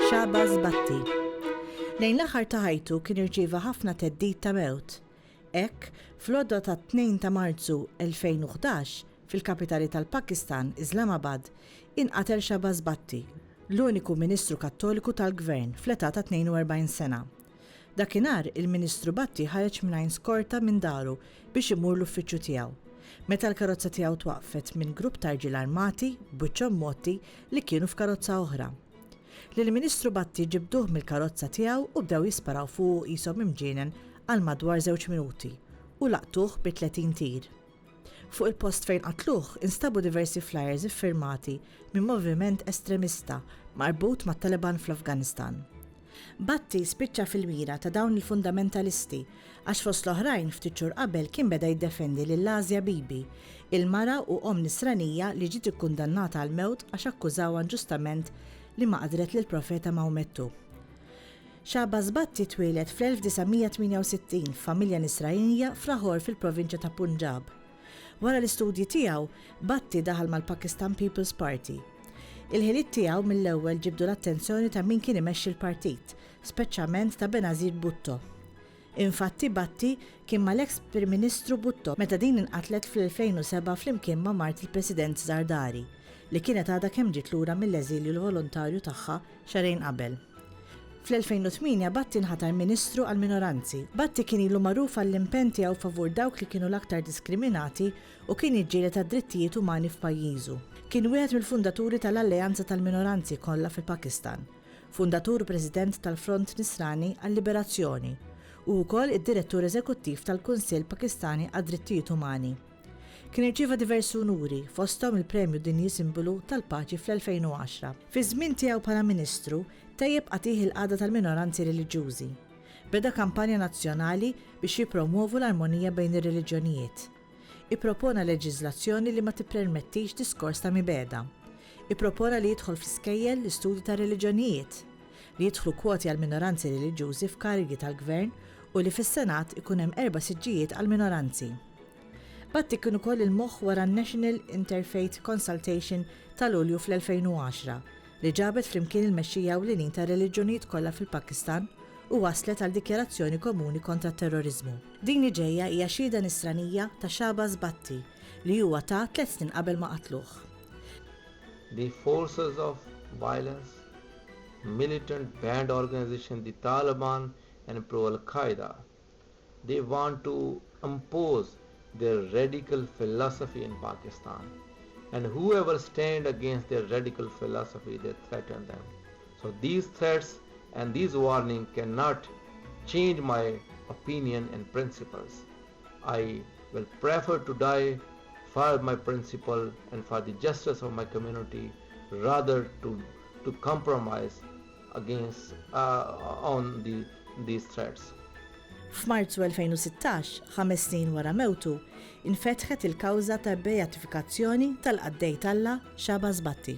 Shahbaz Bhatti. Lejn l-aħħar ta' ħajtu kien irċieva ħafna theddid ta' mewt. Hekk, fl-għodwa ta' 2 ta' Marzu 2011, fil-kapitali tal-Pakistan, Islamabad, inqatel Shahbaz Bhatti, l-uniku Ministru Kattoliku tal-Gvern fl-età ta' 42 sena. Dakinhar il-Ministru Bhatti ħareġ mingħajr skorta minn daru biex imur l-uffiċċju tiegħu. Meta l-karozza tiegħu twaqqfet minn grupp ta' irġiel armati b'wiċċhom motti li kienu f'karozza oħra. Lill-Ministru Bhatti ġibduh mill-karozza tiegħu u bdew jisparaw fuq qishom imġienen għal madwar 2 minuti u laqtuh bi 30 tir. Fuq il-post fejn qatluh instabu diversi flyers iffirmati minn moviment estremista marbut mat-Taliban fl-Afganistan. Bhatti spiċċa fil-mira ta' dawn il-fundamentalisti għax fost l-oħrajn ftit xhur qabel kien beda jiddefendi lill-Asia Bibi, il-mara u nisranija li ġiet ikkundannata għall-mewt għax akkużawha ġustament li ma qadret lill-profeta Maomettu. Shahbaz Bhatti twieled fl-1968 f'familja nisranija f'Lahore fil-provinċja ta' Punjab. Wara l-istudji tiegħu, Bhatti daħal mal-Pakistan People's Party. Il-ħiliet tiegħu mill-ewwel ġibdu l-attenzjoni ta' min kien imexxi l-partit, speċjalment ta' Benazir Bhutto. Infatti Bhatti kien mal-eks Prim Ministru Bhutto meta din inqatlet fl-2007 flimkien ma' mart il-President Zardari, li kienet għadha kemm ġiet lura mill-eżilju l-volontarju tagħha xarejn qabel. Fl-2008 Bhatti nħatar Ministru għall-Minoranzi. Bhatti kien ilu magħruf għall-impenn tiegħu favur dawk li kienu l-aktar diskriminati u kien jiġġieled tad-drittijiet umani f'pajjiżu. Kien wieħed mill-fundaturi tal-Alleanza tal-Minoranzi kollha fil-Pakistan, fundatur u President tal-Front Nisrani għall-Liberazzjoni u wkoll id-Direttur Eżekuttiv tal-Kunsill Pakistani għad-Drittijiet Umani. Kien irċieva diversi unuri fosthom il-Premju Dinji Simbolu tal-Paċi fl-2010. Fi żmien tiegħu bħala Ministru tejjeb qatih il-qagħda tal-minoranzi reliġjużi. Beda kampanja nazzjonali biex jippromovu l-armonija bejn ir-reliġjonijiet. Ippropona leġiżlazzjoni li ma tippermettix diskors ta' mibeda. Ippropona li jidħol fl-iskejjel l-istudji ta' reliġjonijiet, li jidħlu kwoti għal minoranzi reliġjużi f'karigi tal-Gvern u li fis-Senat ikun hemm 4 siġġijiet għal minoranzi. Bhatti kien ukoll il-moħħ wara n-National Interfaith Consultation tal-Lulju fl-2010 li ġabet flimkien il-mexxija ewlenin ta' reliġjonijiet kollha fil-Pakistan u waslet għal dikjarazzjoni komuni kontra t-terrorizmu. Din li ġejja hija xhieda nisranija ta' Shahbaz Bhatti li huwa ta' 3 snin qabel ma qatluh. The forces of violence, militant band organization, the Taliban and pro-Al-Qaeda, they want to impose their radical philosophy in Pakistan, and whoever stand against their radical philosophy, they threaten them. So these threats and these warnings cannot change my opinion and principles. I will prefer to die for my principle and for the justice of my community rather to compromise against on these threats. F'Marzu 2016, 5 snin wara mewtu, infetħet il-kawża ta' beatifikazzjoni tal-qaddej Alla Shahbaz Bhatti.